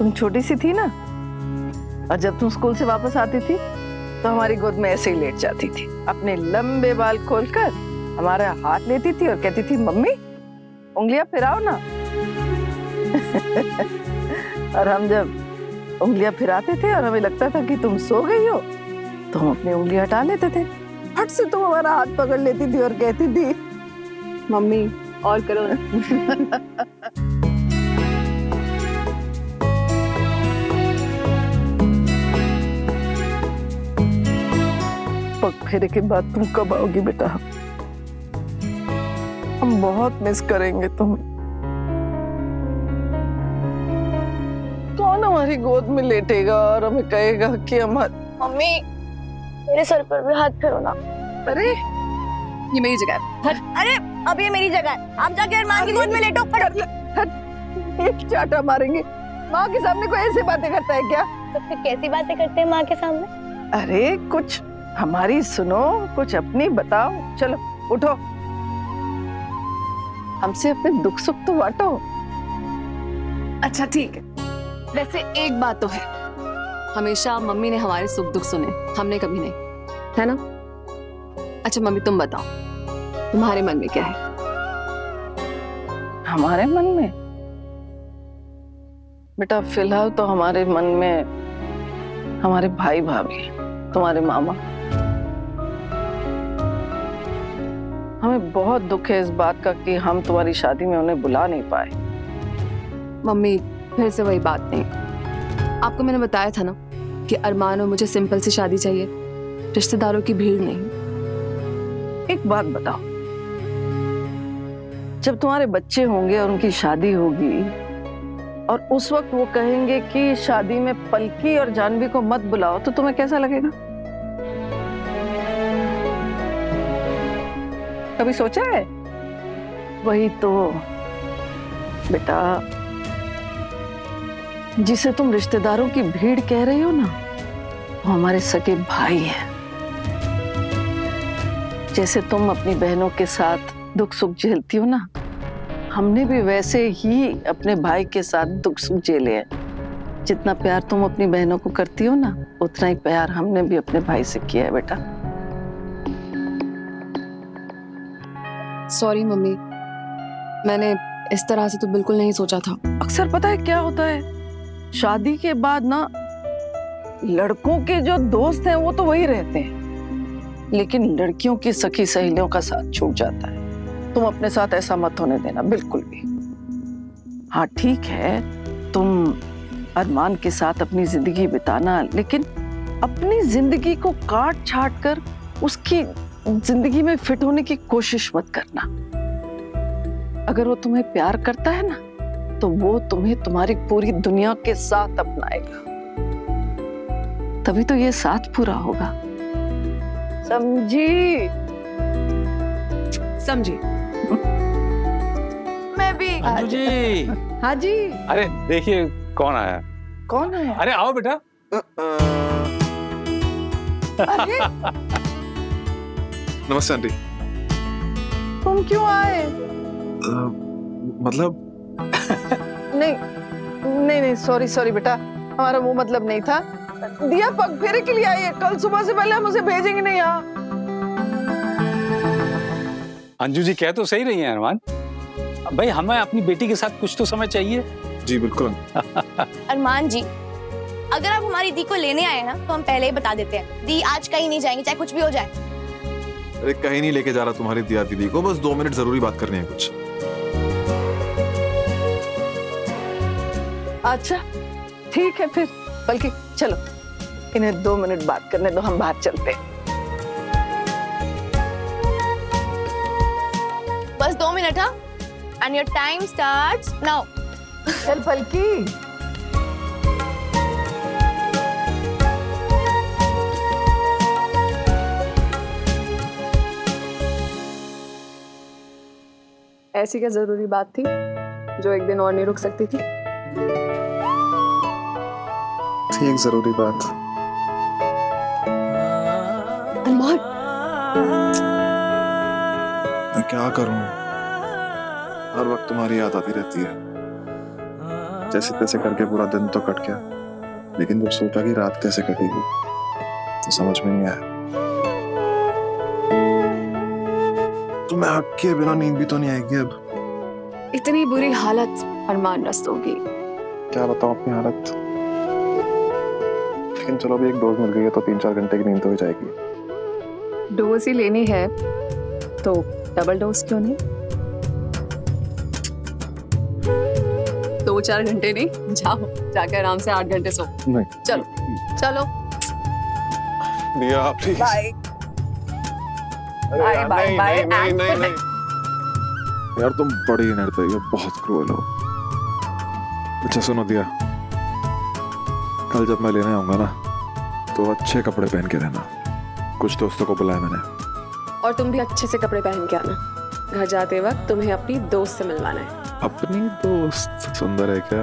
तुम छोटी सी थी ना, और जब तुम स्कूल से वापस आती थी तो हमारी गोद में ऐसे ही लेट जाती थी, अपने लंबे बाल खोलकर हमारा हाथ लेती थी और कहती थी मम्मी उंगलियां फिराओ ना। और हम जब उंगलियां फिराते थे और हमें लगता था कि तुम सो गई हो तो हम अपनी उंगलियां हटा लेते थे। फट से तुम हमारा हाथ पकड़ लेती थी और कहती थी मम्मी और करो ना। पग फेरे के बाद तुम कब आओगी बेटा? हम बहुत मिस करेंगे तुम्हें। कौन हमारी गोद में लेटेगा और हमें कहेगा कि मम्मी मेरे सर पर भी हाथ फेरो ना। अरे ये मेरी जगह है। अरे अब ये मेरी जगह है, आप जाके अरमान की गोद में लेटो। एक चाटा मारेंगे। माँ के सामने कोई ऐसी बातें करता है क्या? तो फिर कैसी बातें करते हैं माँ के सामने? अरे कुछ हमारी सुनो, कुछ अपनी बताओ। चलो उठो, हमसे अपने दुख सुख तो बांटो। अच्छा ठीक है, वैसे एक बात तो है, हमेशा मम्मी ने हमारे सुख दुख सुने, हमने कभी नहीं, है ना? अच्छा मम्मी तुम बताओ, तुम्हारे मन में क्या है? हमारे मन में बेटा फिलहाल तो हमारे मन में हमारे भाई भाभी, तुम्हारे मामा। हमें बहुत दुख है इस बात का कि हम तुम्हारी शादी में उन्हें बुला नहीं पाए। मम्मी फिर से वही बात नहीं, आपको मैंने बताया था ना कि अरमान और मुझे सिंपल सी शादी चाहिए, रिश्तेदारों की भीड़ नहीं। एक बात बताओ, जब तुम्हारे बच्चे होंगे और उनकी शादी होगी और उस वक्त वो कहेंगे कि शादी में पलकी और जानवी को मत बुलाओ, तो तुम्हें कैसा लगेगा? कभी सोचा है? वही तो बेटा, जिसे तुम रिश्तेदारों की भीड़ कह रही हो ना, वो हमारे सगे भाई हैं। जैसे तुम अपनी बहनों के साथ दुख सुख झेलती हो ना, हमने भी वैसे ही अपने भाई के साथ दुख सुख झेले हैं। जितना प्यार तुम अपनी बहनों को करती हो ना, उतना ही प्यार हमने भी अपने भाई से किया है बेटा। सॉरी मम्मी, मैंने इस तरह से तो बिल्कुल नहीं सोचा था। अक्सर पता है क्या होता है, शादी के बाद ना लड़कों के जो दोस्त हैं वो तो वही रहते हैं, लेकिन लड़कियों की सखी सहेलियों का साथ छूट जाता है। तुम अपने साथ ऐसा मत होने देना बिल्कुल भी। हाँ ठीक है, तुम अरमान के साथ अपनी जिंदगी बिताना, लेकिन अपनी जिंदगी को काट छाट कर उसकी जिंदगी में फिट होने की कोशिश मत करना। अगर वो तुम्हें प्यार करता है ना, तो वो तुम्हें तुम्हारी पूरी दुनिया के साथ अपनाएगा, तभी तो ये साथ पूरा होगा। समझी? समझी। मैं भी। अंजू जी। हाँ जी। अरे देखिए कौन आया। कौन है? अरे आओ बेटा। अरे नमस्ते आंटी। तुम क्यों आए? मतलब नहीं नहीं नहीं, सॉरी सॉरी बेटा, हमारा वो मतलब नहीं था। दिया पग फेरे के लिए आई है, कल सुबह से पहले हम उसे भेजेंगे नहीं यहाँ। अंजू जी कह तो सही रही हैं अरमान, भाई हमें अपनी बेटी के साथ कुछ तो समय चाहिए। जी बिल्कुल। अरमान जी, अगर आप हमारी दी को लेने आए ना तो हम पहले ही बता देते हैं, दी आज कहीं नहीं जाएंगे चाहे कुछ भी हो जाए। अरे कहीं नहीं लेके जा रहा तुम्हारी दिया दीदी को, बस 2 मिनट जरूरी बात करनी है कुछ। अच्छा ठीक है फिर, बल्कि चलो इन्हें 2 मिनट बात करने दो, हम बाहर चलते हैं। बस 2 मिनट। हाँ, and your time starts now. चल पलकी। ऐसी क्या जरूरी बात थी जो एक दिन और नहीं रुक सकती थी? एक जरूरी बात। अरमान, मैं क्या करूं, हर वक्त तुम्हारी याद आती रहती है। जैसे तैसे करके पूरा दिन तो कट गया, लेकिन जब सोचा कि रात कैसे कटेगी तो समझ में नहीं आया। तुम्हें हक के बिना नींद भी तो नहीं आएगी अब। इतनी बुरी हालत अरमान रस्तों की। क्या बताऊं अपनी हालत, लेकिन चलो अभी एक डोज मिल गई है तो 3-4 घंटे की नींद तो हो जाएगी। डोज ही लेनी है तो डबल डोज क्यों नहीं? 2-4 घंटे नहीं, जाओ जाके आराम से 8 घंटे सो। नहीं चलो चलो दिया please. Bye bye bye bye. नहीं यार तुम बड़ी निर्दयी हो, बहुत क्रूएल हो। अच्छा सुनो दिया, कल जब मैं लेने आऊंगा ना तो अच्छे कपड़े पहन के रहना। कुछ दोस्तों को बुलाया मैंने। और तुम भी अच्छे से कपड़े पहन के आना। घर जाते वक्त तुम्हें अपनी दोस्त से मिलवाना है। अपनी दोस्त सुंदर है क्या?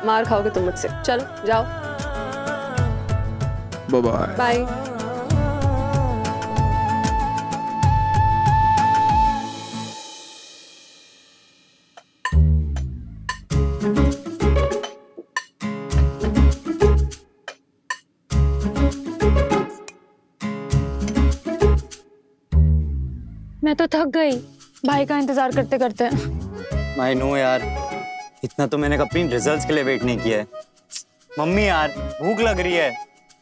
मार खाओगे तुम मुझसे। चलो जाओ। Bye bye. बाय। मैं तो थक गई भाई का इंतजार करते करते। आई नो यार, इतना तो मैंने अपनी रिजल्ट्स के लिए वेट नहीं किया है। मम्मी यार भूख लग रही है।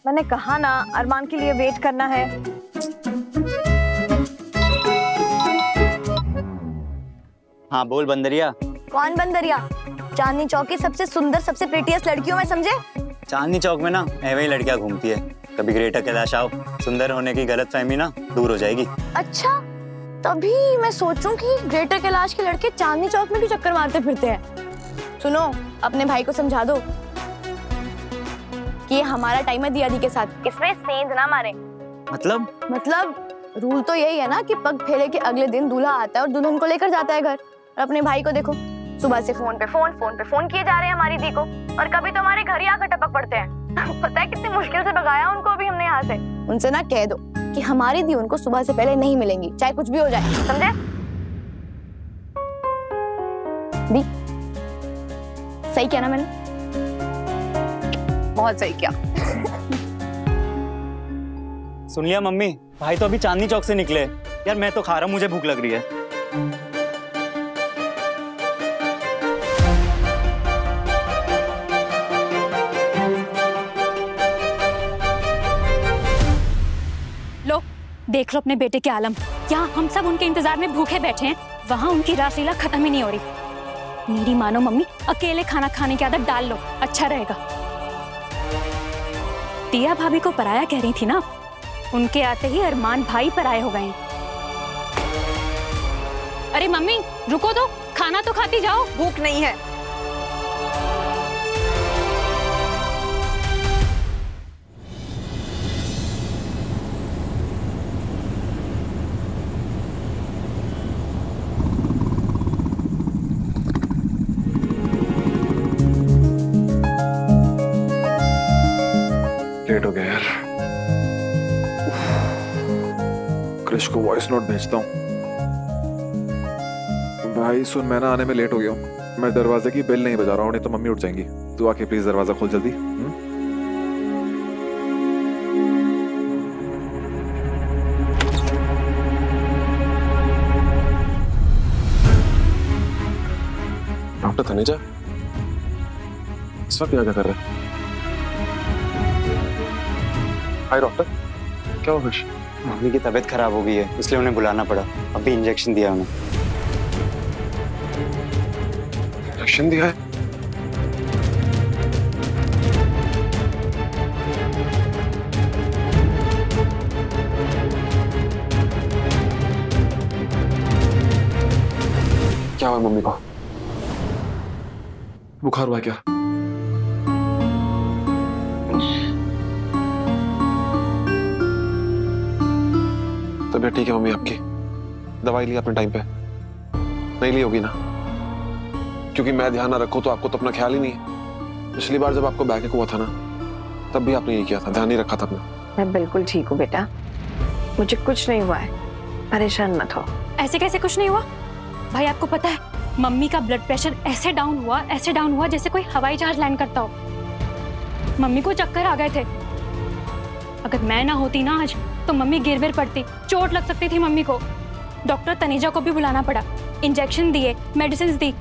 मैंने कहा ना अरमान के लिए वेट करना है। हाँ बोल बंदरिया। कौन बंदरिया? चांदनी चौक की सबसे सुंदर सबसे प्रेटियस्ट लड़कियों में, समझे? चांदनी चौक में ना ऐवे ही लड़कियां घूमती है। कभी ग्रेटर कैलाश आओ, सुंदर होने की गलतफहमी ना दूर हो जाएगी। अच्छा, तभी मैं सोचूं कि ग्रेटर कैलाश के लड़के चांदनी चौक में भी चक्कर मारते फिरते हैं। सुनो, अपने भाई को समझा दो कि ये हमारा टाइम है दियादी के साथ, इसमें सेंध ना मारे। मतलब रूल तो यही है ना कि पग फेरे के अगले दिन दूल्हा आता है और दुल्हन को लेकर जाता है घर। और अपने भाई को देखो, सुबह से फोन पे फोन किए जा रहे हैं हमारी दी को, और कभी तो हमारे घर ही आकर टपक पड़ते हैं। पता है कितनी मुश्किल से भगाया उनको अभी हमने यहाँ से। उनसे ना कह दो कि हमारी दी उनको सुबह से पहले नहीं मिलेंगी, चाहे कुछ भी हो जाए, समझे? दी सही किया ना मैंने? बहुत सही किया। सुन लिया मम्मी, भाई तो अभी चांदनी चौक से निकले। यार मैं तो खा रहा हूँ, मुझे भूख लग रही है। लो देख लो अपने बेटे के आलम। यहाँ हम सब उनके इंतजार में भूखे बैठे हैं, वहाँ उनकी रासलीला खत्म ही नहीं हो रही। मेरी मानो मम्मी, अकेले खाना खाने की आदत डाल लो, अच्छा रहेगा। दिया भाभी को पराया कह रही थी ना, उनके आते ही अरमान भाई पराये हो गए हैं। अरे मम्मी रुको तो, खाना तो खाती जाओ। भूख नहीं है। लेट हो गया यार। क्रिश को वॉइस नोट भेजता हूँ। भाई सुन, मैं ना आने में लेट हो गया हूँ। मैं दरवाजे की बेल नहीं बजा रहा हूँ, नहीं तो मम्मी उठ जाएंगी। तू आके प्लीज दरवाजा खोल जल्दी। डॉक्टर तनुजा, इस वक्त क्या कर रहे हैं? हाय डॉक्टर, क्या हुआ क्रिश? मम्मी की तबीयत खराब हो गई है, इसलिए उन्हें बुलाना पड़ा। अभी इंजेक्शन दिया उन्हें। इंजेक्शन दिया है? क्या हुआ मम्मी को? बुखार हुआ क्या? तबीयत ठीक है मम्मी आपकी? दवाई ली आपने टाइम पे? नहीं ली होगी ना, क्योंकि मैं ध्यान ना रखूं तो आपको तो अपना ख्याल ही नहीं है। पिछली बार जब आपको बैक हुआ था ना, तब भी आपने ये किया था, ध्यान नहीं रखा था अपना। मैं बिल्कुल ठीक हूँ बेटा, मुझे कुछ नहीं हुआ है, परेशान मत हो। ऐसे कैसे कुछ नहीं हुआ? भाई आपको पता है मम्मी का ब्लड प्रेशर ऐसे डाउन हुआ जैसे कोई हवाई जहाज लैंड करता हो। मम्मी को चक्कर आ गए थे। अगर मैं ना होती ना आज तो मम्मी गिर विर पड़ती, चोट लग सकती थी मम्मी को। डॉक्टर तनीजा को भी बुलाना पड़ा, इंजेक्शन दिए, मेडिसिन दी,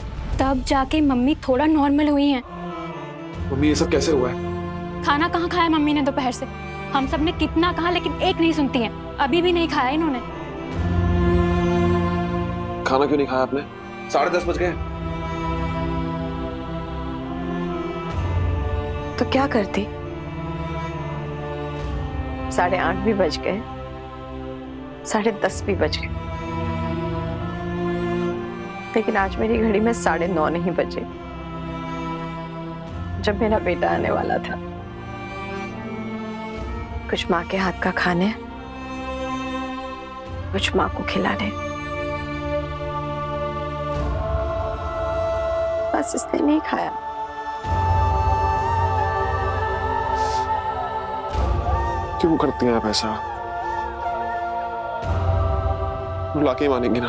तब जाके मम्मी थोड़ा नॉर्मल हुई हैं। मम्मी ये सब कैसे हुआ है? खाना कहाँ खाया मम्मी ने दोपहर से? हम सब ने कितना कहा लेकिन एक नहीं सुनती हैं। अभी भी नहीं खाया इन्होंने। खाना क्यों नहीं खाया आपने? 10:30 बज गए। तो क्या करती? 8:30 भी बज गए, 10:30 भी बज गए, लेकिन आज मेरी घड़ी में 9:30 नहीं बजे, जब मेरा बेटा आने वाला था। कुछ माँ के हाथ का खाने, कुछ माँ को खिलाने। बस इसने नहीं खाया। क्यों करती हैं आप ऐसा? बुला के ही मानेंगी ना।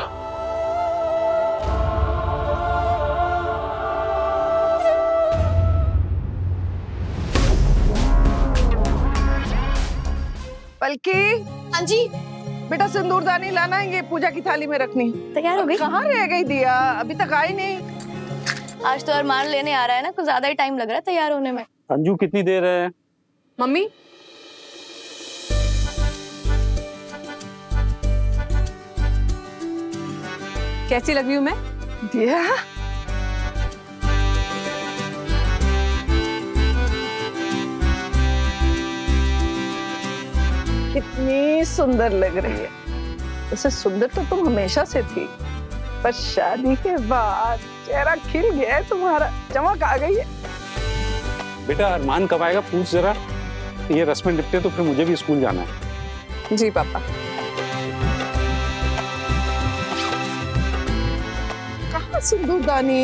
पलकी। हाँ जी। बेटा सिंदूरदानी लाना है, ये पूजा की थाली में रखनी। तैयार हो गई? कहाँ रह गई दिया? अभी तक आई नहीं। आज तो अरमान लेने आ रहा है ना, कुछ ज्यादा ही टाइम लग रहा है तैयार होने में। अंजू कितनी देर है? मम्मी कैसी लग रही हूँ मैं? दिया कितनी सुंदर लग रही है। उसे सुंदर तो तुम हमेशा से थी, पर शादी के बाद चेहरा खिल गया है तुम्हारा, चमक आ गई है। बेटा अरमान कब आएगा पूछ जरा। ये रस्में निपटे तो फिर मुझे भी स्कूल जाना है। जी पापा। कहाँ सिंदूरदानी?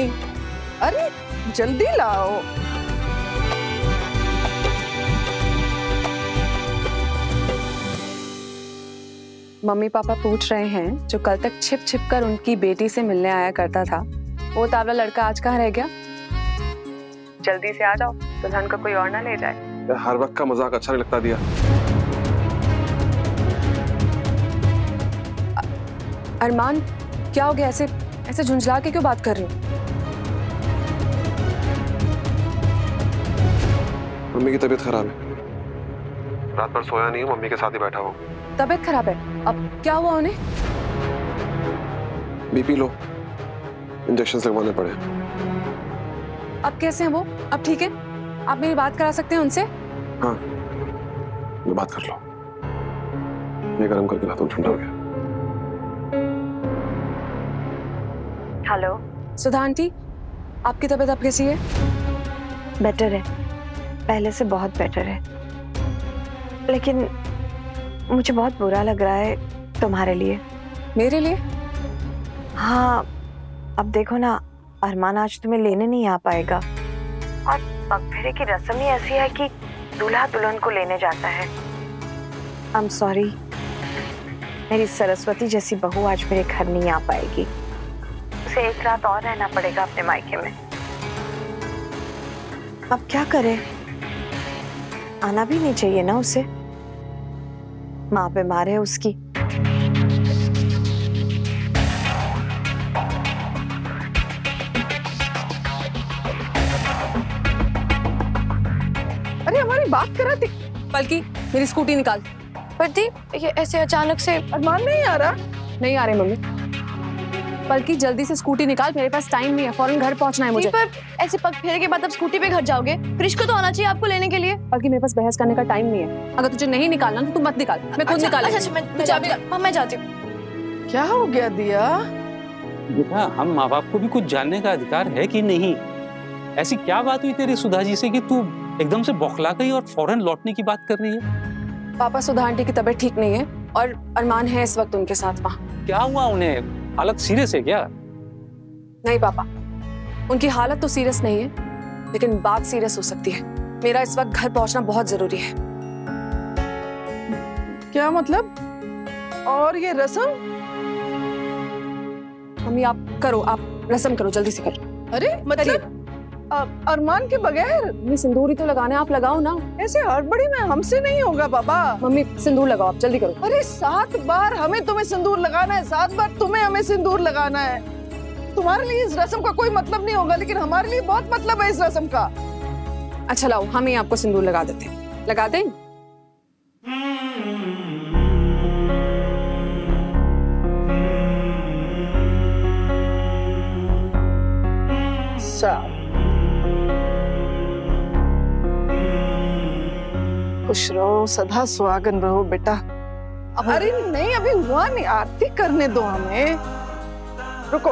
अरे जल्दी लाओ। मम्मी पापा पूछ रहे हैं जो कल तक छिप छिप कर उनकी बेटी से मिलने आया करता था, वो तावला लड़का आज कहाँ रह गया? जल्दी से आ जाओ, दुल्हन को कोई और ना ले जाए। हर वक्त का मजाक अच्छा नहीं लगता दिया। अरमान क्या हो गया? ऐसे झुंझला के क्यों बात कर रही हो? मम्मी की तबीयत खराब है, रात भर सोया नहीं हूँ, मम्मी के साथ ही बैठा हूँ। तबीयत खराब है? अब क्या हुआ उन्हें? बीपी लो, इंजेक्शन लगवाने पड़े। अब कैसे हैं वो? अब ठीक है? आप मेरी बात करा सकते हैं उनसे? हाँ, मैं बात कर लो। ये गरम करके लाता हूँ, ठंडा हो गया। हेलो सुधा आंटी, आपकी तबीयत अब कैसी है? बेटर है, पहले से बहुत बेटर है, लेकिन मुझे बहुत बुरा लग रहा है तुम्हारे लिए। मेरे लिए? हाँ, अब देखो ना, अरमान आज तुम्हें लेने नहीं आ पाएगा, और पगफेरे की रस्म ही ऐसी है कि दूल्हा दुल्हन को लेने जाता है। आई एम सॉरी, मेरी सरस्वती जैसी बहू आज मेरे घर नहीं आ पाएगी। उसे एक रात और रहना पड़ेगा अपने मायके में। अब क्या करे, आना भी नहीं चाहिए ना उसे, माँ बीमार है उसकी। अरे हमारी बात करा थी। पलकी मेरी स्कूटी निकाल। प्रदीप ये ऐसे अचानक से? अरमान नहीं आ रहा? नहीं आ रहे मम्मी। पलकी जल्दी से स्कूटी निकाल, मेरे पास टाइम नहीं है, फौरन घर पहुंचना है मुझे। पर ऐसे पग फेरे के बाद अब स्कूटी पे घर जाओगे? क्रिश को तो आना चाहिए आपको लेने के लिए। पलकी मेरे पास बहस करने का टाइम नहीं है, अगर तुझे नहीं निकालना तो तू मत निकाल, मैं खुद निकाल। अच्छा मैं जाती हूँ। क्या हो गया दिया? बेटा हम माँ बाप को भी कुछ जानने का अधिकार है कि नहीं? ऐसी क्या बात हुई तेरी सुधा जी से कि तू एकदम से बौखला गई और फौरन लौटने की बात कर रही है? पापा सुधा आंटी की तबीयत ठीक नहीं है और अरमान है इस वक्त उनके साथ वहाँ। क्या हुआ उन्हें? हालत सीरियस है क्या? नहीं पापा, उनकी हालत तो सीरियस नहीं है, लेकिन बात सीरियस हो सकती है। मेरा इस वक्त घर पहुंचना बहुत जरूरी है। क्या मतलब? और ये रस्म? मम्मी आप करो, आप रस्म करो, जल्दी से करो। अरे मतलब अरमान के बगैर? मम्मी सिंदूर ही तो लगाना है, आप लगाओ ना। ऐसे हड़बड़ी में हमसे नहीं होगा बाबा। मम्मी सिंदूर लगाओ, आप जल्दी करो। अरे 7 बार हमें तुम्हें सिंदूर लगाना है, 7 बार तुम्हें हमें सिंदूर लगाना है। तुम्हारे लिए इस रस्म का कोई मतलब नहीं होगा, लेकिन हमारे लिए बहुत मतलब है इस रस्म का। अच्छा लाओ, हम ही आपको सिंदूर लगा देते हैं। लगा दें? खुश रहो, सदा सुहागन रहो बेटा। अरे नहीं, अभी हुआ नहीं, आरती करने दो हमें। रुको।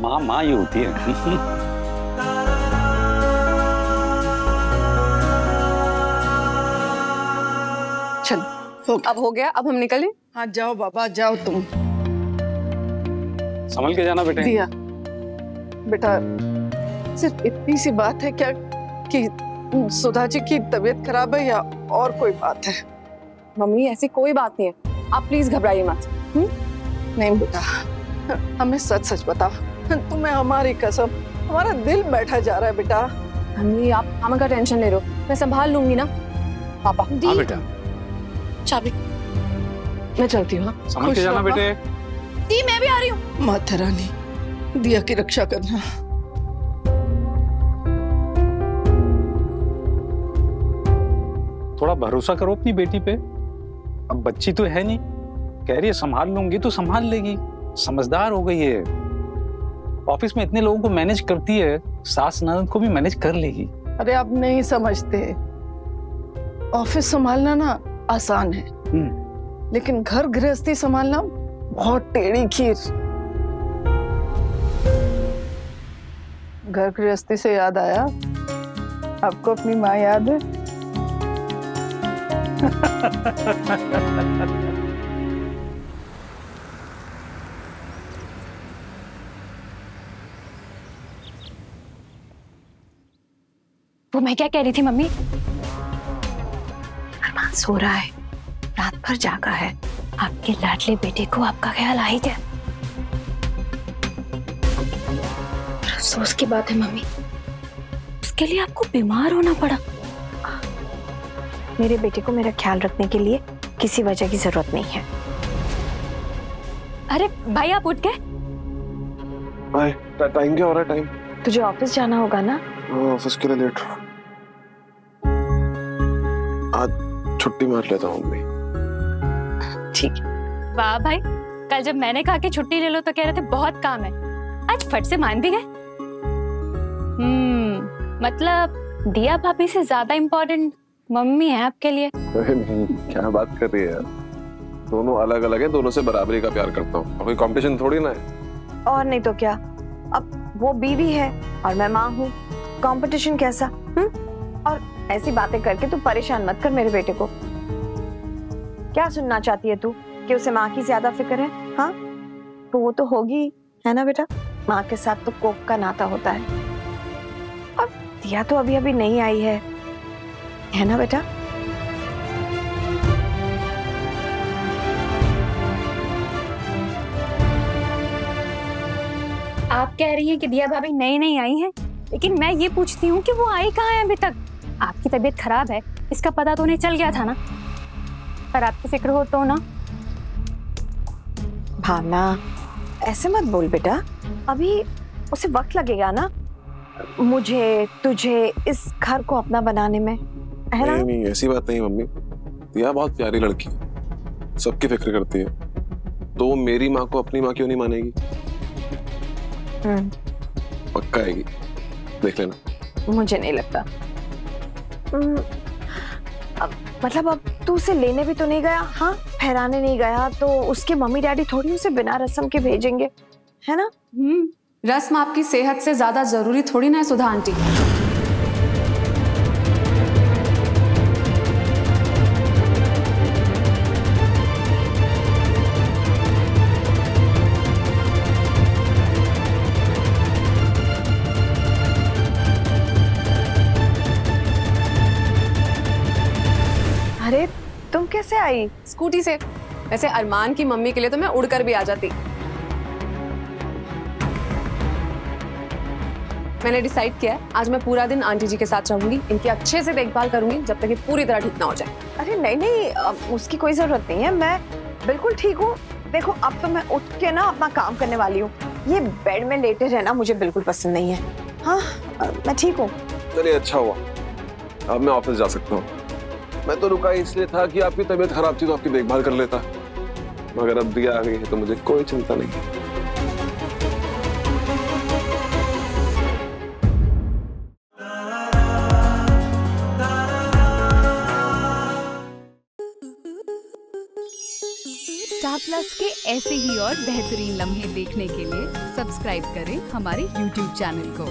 माँ माँ ये होती है। चलो अब हो गया, अब हम निकलें? हाँ जाओ बाबा, जाओ तुम। संभल के जाना बेटे। दिया बेटा, सिर्फ इतनी सी बात है क्या कि सुधा जी की तबीयत खराब है या और कोई बात है? मम्मी ऐसी कोई बात नहीं है, आप प्लीज घबराइए मत। नहीं बेटा, हमें सच सच बताओ। तुम्हें हमारी कसम, हमारा दिल बैठा जा रहा है बेटा। मम्मी आप मामा का टेंशन ले रहे हो, मैं संभाल लूंगी ना। पापा हाँ बेटा, चाबी मैं चलती हूँ। संभल के जाना बेटे। दी मैं भी आ रही हूँ। माता रानी, दिया की रक्षा करना। थोड़ा भरोसा करो अपनी बेटी पे। अब बच्ची तो है नहीं, कह रही है संभाल लूंगी तो संभाल लेगी, समझदार हो गई है। ऑफिस में इतने लोगों को मैनेज करती है, सास ननद को भी मैनेज कर लेगी। अरे आप नहीं समझते, ऑफिस संभालना ना आसान है, लेकिन घर गृहस्थी संभालना बहुत टेढ़ी खीर। घर गृहस्थी से याद आया, आपको अपनी माँ याद है? वो मैं क्या कह रही थी मम्मी? अरमान सो रहा है, रात भर जागा है। आपके लाडले बेटे को आपका ख्याल आ ही गया। अफसोस की बात है मम्मी, उसके लिए आपको बीमार होना पड़ा। मेरे बेटे को मेरा ख्याल रखने के लिए किसी वजह की जरूरत नहीं है। अरे भाई आप उठ गए? टाइम क्या हो रहा है? टाइम तुझे ऑफिस जाना होगा ना? ऑफिस के लिए लेट। आज छुट्टी मार लेता हूँ मम्मी। ठीक है। वाह भाई, कल जब मैंने कहा कि छुट्टी ले लो तो कह रहे थे बहुत काम है, आज फट से मान भी गए। मतलब दिया भाभी से ज्यादा इम्पोर्टेंट मम्मी है आपके लिए? नहीं, क्या बात कर रही है यार, दोनों अलग अलग हैं, दोनों से बराबरी का प्यार करता हूँ, कोई कंपटीशन थोड़ी ना है। और नहीं तो क्या, अब वो बीवी है और मैं माँ हूँ, कंपटीशन कैसा? और ऐसी बातें करके तू परेशान मत कर मेरे बेटे को। क्या सुनना चाहती है तू, कि उसे माँ की ज्यादा फिक्र है? हाँ तो वो तो होगी, है ना बेटा? माँ के साथ तो कोक का नाता होता है। और दिया तो अभी अभी नहीं आई है ना बेटा? आप कह रही हैं कि दिया भाभी नई नई आई हैं, लेकिन मैं ये पूछती हूँ कि वो आई कहाँ है अभी तक? आपकी तबीयत खराब है, इसका पता तो उन्हें चल गया था ना, पर आपको फिक्र हो तो ना। भावना ऐसे मत बोल बेटा, अभी उसे वक्त लगेगा ना, मुझे तुझे इस घर को अपना बनाने में, है ना? नहीं ऐसी बात नहीं मम्मी, दिया बहुत प्यारी लड़की है, सबकी फिक्र करती है, तो वो मेरी माँ को अपनी माँ क्यों नहीं मानेगी? पक्का आएगी, देख लेना। मुझे नहीं लगता। मतलब अब तू उसे लेने भी तो नहीं गया, हाँ फहराने नहीं गया, तो उसके मम्मी डैडी थोड़ी उसे बिना रस्म के भेजेंगे, है ना? रस्म आपकी सेहत से ज्यादा जरूरी थोड़ी ना है सुधा आंटी। अरे तुम कैसे आई? स्कूटी से, वैसे अरमान की मम्मी के लिए तो मैं उड़कर भी आ जाती। मैंने डिसाइड किया है आज मैं पूरा दिन आंटी जी के साथ रहूंगी, इनकी अच्छे से देखभाल करूंगी जब तक ये पूरी तरह ठीक ना हो जाए। अरे नहीं नहीं, उसकी कोई जरूरत नहीं है, मैं बिल्कुल ठीक हूँ। देखो अब तो मैं उठ के ना अपना काम करने वाली हूँ। ये बेड में लेटे रहना मुझे बिल्कुल पसंद नहीं है। हाँ मैं ठीक हूँ। चलिए अच्छा हुआ, अब मैं ऑफिस जा सकता हूँ। मैं तो रुका इसलिए था कि आपकी तबीयत खराब थी तो आपकी देखभाल कर लेता, मगर अब दिया आ गई है तो मुझे कोई चिंता नहीं है। स्टार प्लस के ऐसे ही और बेहतरीन लम्हे देखने के लिए सब्सक्राइब करें हमारे YouTube चैनल को।